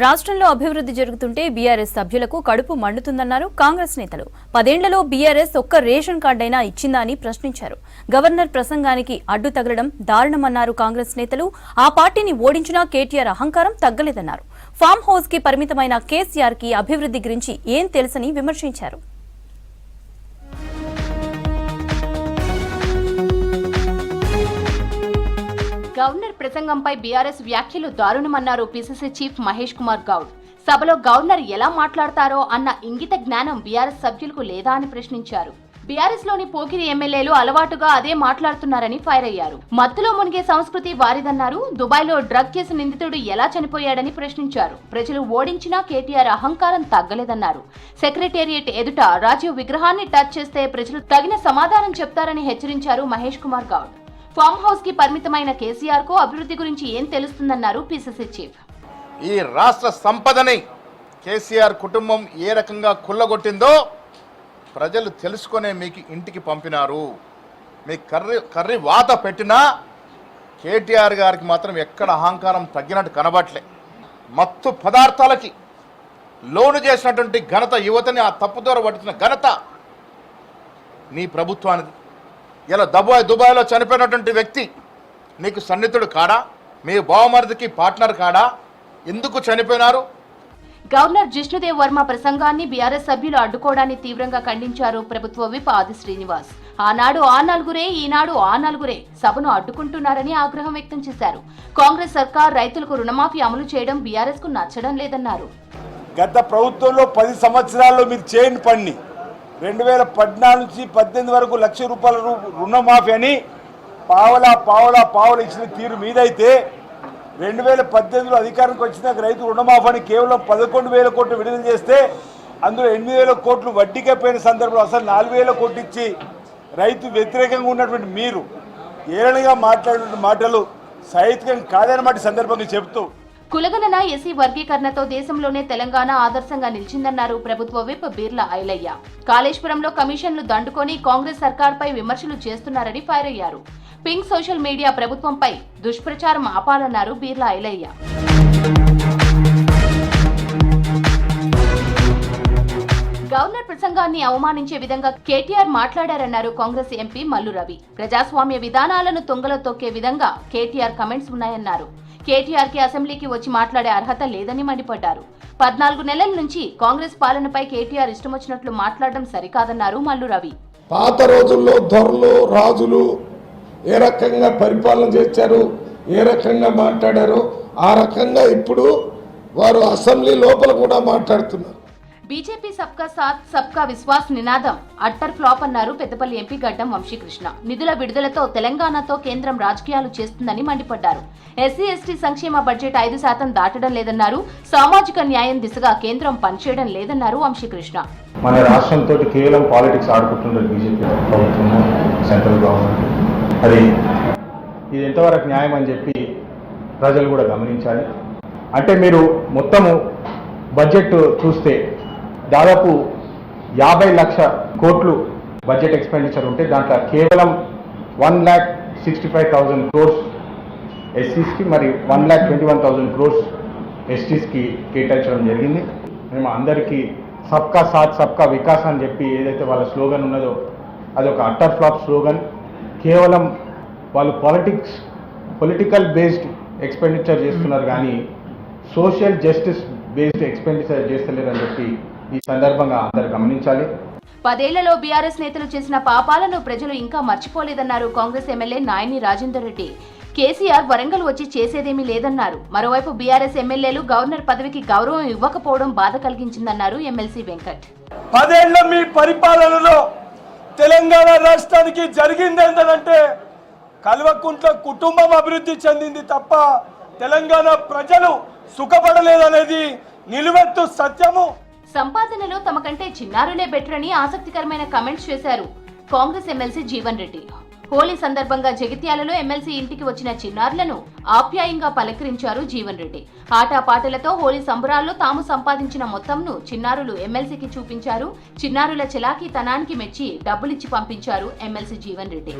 రాష్ట్రంలో అభివృద్ధి జరుగుతుంటే బీఆర్ఎస్ సభ్యులకు కడుపు మండుతుందన్నారు కాంగ్రెస్ నేతలు. 10 ఏళ్లలో బీఆర్ఎస్ ఒక్క రేషన్ కార్డైనా ఇచ్చిందా అని ప్రశ్నించారు. గవర్నర్ ప్రసంగానికి అడ్డు తగలడం దారుణమన్నారు కాంగ్రెస్ నేతలు. ఆ పార్టీని ఓడించినా కేటీఆర్ అహంకారం తగ్గలేదన్నారు. ఫామ్ హౌస్ కి పరిమితమైన కేసీఆర్ కి అభివృద్ధి గురించి ఏం తెలుసని విమర్శించారు. గవర్నర్ ప్రసంగంపై బీఆర్ఎస్ వ్యాఖ్యలు దారుణమన్నారు పీసీసీ చీఫ్ మహేష్ కుమార్ గౌడ్. సభలో గవర్నర్ ఎలా మాట్లాడతారో అన్న ఇంగిత జ్ఞానం బీఆర్ఎస్ సభ్యులకు లేదా అని ప్రశ్నించారు. బీఆర్ఎస్ లోని పోకిరి ఎమ్మెల్యేలు అలవాటుగా అదే మాట్లాడుతున్నారని ఫైర్ అయ్యారు. మత్తులో మునిగే సంస్కృతి వారిదన్నారు. దుబాయ్లో డ్రగ్ కేసు నిందితుడు ఎలా చనిపోయాడని ప్రశ్నించారు. ప్రజలు ఓడించినా కేటీఆర్ అహంకారం తగ్గలేదన్నారు. సెక్రటేరియట్ ఎదుట రాజీవ్ విగ్రహాన్ని టచ్ చేస్తే ప్రజలు తగిన సమాధానం చెప్తారని హెచ్చరించారు మహేష్ కుమార్ గౌడ్. ఫామ్ హౌస్ కి పరిమితమైన కేసీఆర్ కు అభివృద్ధి గురించి ఏం తెలుస్తుందన్నారు పీసీసీ చీఫ్. ఈ రాష్ట్ర సంపదని కేసీఆర్ కుటుంబం ఏ రకంగా కుల్లగొట్టిందో ప్రజలు తెలుసుకునే మీకు ఇంటికి పంపినారు. మీ కర్రీ వాత పెట్టినా కేటీఆర్ గారికి మాత్రం ఎక్కడ అహంకారం తగ్గినట్టు కనబట్లే. మత్తు పదార్థాలకి లోను చేసినటువంటి ఘనత, యువతని ఆ తప్పుదోర పట్టించిన ఘనత నీ ప్రభుత్వానికి. ఇలా దుబాయ్లో చనిపోయినటువంటి వ్యక్తి నీకు సన్నిహితుడు కాడా? మీ బావమరిదికి పార్ట్నర్ కాడా? ఎందుకు చనిపోయినారు? గవర్నర్ జిష్ణుదేవ్ వర్మ ప్రసంగాన్ని బీఆర్ఎస్ సభ్యులు అడ్డుకోవడాన్ని తీవ్రంగా ఖండించారు ప్రభుత్వ విప్ ఆది శ్రీనివాస్. ఆనాడు ఆ నలుగురే, ఈనాడు ఆ నలుగురే సభను అడ్డుకుంటున్నారని ఆగ్రహం వ్యక్తం చేశారు. కాంగ్రెస్ సర్కార్ రైతులకు రుణమాఫీ అమలు చేయడం బీఆర్ఎస్ కు నచ్చడం లేదన్నారు. గత ప్రభుత్వంలో 10 సంవత్సరాల్లో మీరు చేయని పని 2014 నుంచి 18 వరకు ₹1,00,000 రుణమాఫీ అని పావలా ఇచ్చిన తీరు మీదైతే 2018లో అధికారానికి వచ్చిన రైతు రుణమాఫీ అని కేవలం 11,000 కోట్లు విడుదల చేస్తే అందులో 8,000 కోట్లు వడ్డీకే పోయిన సందర్భంలో అసలు 4,000 కోట్లు ఇచ్చి రైతు వ్యతిరేకంగా ఉన్నటువంటి మీరు ఏళ్ళగా మాట్లాడిన మాటలు సైతికం కాదన్నమాట సందర్భంగా చెబుతూ, కులగణన ఎస్సీ వర్గీకరణతో దేశంలోనే తెలంగాణ ఆదర్శంగా నిలిచిందన్నారు ప్రభుత్వ విప్ బీర్లా ఐలయ్య. కాళేశ్వరంలో కమిషన్లు దండుకొని కాంగ్రెస్ సర్కార్పై విమర్శలు చేస్తున్నారని ఫైర్ అయ్యారు. పింక్ సోషల్ మీడియా ప్రభుత్వంపై దుష్ప్రచారం ఆపాలన్నారు బీర్లా ఐలయ్య. గవర్నర్ ప్రసంగాన్ని అవమానించే విధంగా కేటీఆర్ మాట్లాడారన్నారు కాంగ్రెస్ ఎంపీ మల్లు రవి. ప్రజాస్వామ్య విధానాలను తొంగలో తొక్కే విధంగా కేటీఆర్ కమెంట్స్ ఉన్నాయన్నారు. కేటీఆర్ కి అసెంబ్లీకి వచ్చి మాట్లాడే అర్హత లేదని మండిపడ్డారు. 14 నెలల నుంచి కాంగ్రెస్ పాలనపై కేటీఆర్ ఇష్టమొచ్చినట్లు మాట్లాడడం సరికాదన్నారు మల్లు రవి. పాత రోజుల్లో దొరలు, రాజులు ఏ రకంగా పరిపాలన చేశారు, ఏ రకంగా మాట్లాడారు, ఆ రకంగా ఇప్పుడు వారు అసెంబ్లీ లోపల కూడా మాట్లాడుతున్నారు. బీజేపీ సబ్కా సాత్ సబ్కా విశ్వాస్ నినాదం అట్టర్ ఫ్లాప్ అన్నారు పెద్దపల్లి ఎంపీ గడ్డం వంశీకృష్ణ. నిధుల విడుదలతో తెలంగాణతో కేంద్రం రాజకీయాలు చేస్తుందని మండిపడ్డారు. ఎస్సీ ఎస్టీ సంక్షేమ బడ్జెట్ 5% దాటడం లేదన్నారు. సామాజిక న్యాయం దిశగా కేంద్రం పనిచేయడం లేదన్నారు వంశీకృష్ణ. మన రాష్ట్రంతో కేవలం పాలిటిక్స్ ఆడుకుంటున్నారు బీజేపీ ప్రభుత్వం, సెంట్రల్ గవర్నమెంట్. అది ఇది ఎంతవరకు న్యాయం అని చెప్పి ప్రజలు కూడా గమనించాలి. అంటే మీరు మొత్తము బడ్జెట్ చూస్తే దాదాపు 50 లక్షల కోట్లు బడ్జెట్ ఎక్స్పెండిచర్ ఉంటే దాంట్లో కేవలం 1,65,000 crores ఎస్సీస్కి మరియు 1,21,000 crores ఎస్టీస్కి కేటాయించడం జరిగింది. మేము అందరికీ సబ్కా సాత్ సబ్కా వికాస్ అని చెప్పి ఏదైతే వాళ్ళ స్లోగన్ ఉన్నదో అది ఒక అట్టర్ ఫ్లాప్ స్లోగన్. కేవలం వాళ్ళు పొలిటికల్ బేస్డ్ ఎక్స్పెండిచర్ చేస్తున్నారు కానీ సోషల్ జస్టిస్ బేస్డ్ ఎక్స్పెండిచర్ చేస్తలేరని చెప్పి ఈ సందర్భంగా అందరూ గమనించాలి. 10 ఏళ్లలో బీఆర్ఎస్ నేతలు చేసిన పాపాలను ప్రజలు ఇంకా మర్చిపోలేదన్నారు కాంగ్రెస్ ఎమ్మెల్యే నాయని రాజేందర్ రెడ్డి. కేసీఆర్ వరంగల్ వచ్చి చేసేదేమీ లేదన్నారు. మరోవైపు బీఆర్ఎస్ ఎమ్మెల్యేలు గవర్నర్ పదవికి గౌరవం ఇవ్వకపోవడం బాధ కలిగించిందన్నారు ఎమ్మెల్సీ వెంకట్. 10 ఏళ్ల మీ పరిపాలనలో తెలంగాణ రాష్ట్రానికి జరిగింది ఏంటంటే కల్వకుంట్ల కుటుంబం అభివృద్ధి చెందింది తప్ప తెలంగాణ ప్రజలు సుఖపడలేదనేది నిలువెత్తు సత్యము. సంపాదనలో తమ కంటే చిన్నారులే బెటర్ అని ఆసక్తికరమైన కమెంట్స్ చేశారు కాంగ్రెస్ ఎమ్మెల్సీ జీవన్ రెడ్డి. హోలీ సందర్భంగా జగిత్యాలలో ఎమ్మెల్సీ ఇంటికి వచ్చిన చిన్నారులను ఆప్యాయంగా పలకరించారు జీవన్ రెడ్డి. ఆటపాటలతో హోలీ సంబరాల్లో తాము సంపాదించిన మొత్తంను చిన్నారులు ఎమ్మెల్సీకి చూపించారు. చిన్నారుల చలాకీ తనానికి మెచ్చి డబ్బులిచ్చి పంపించారు ఎమ్మెల్సీ జీవన్ రెడ్డి.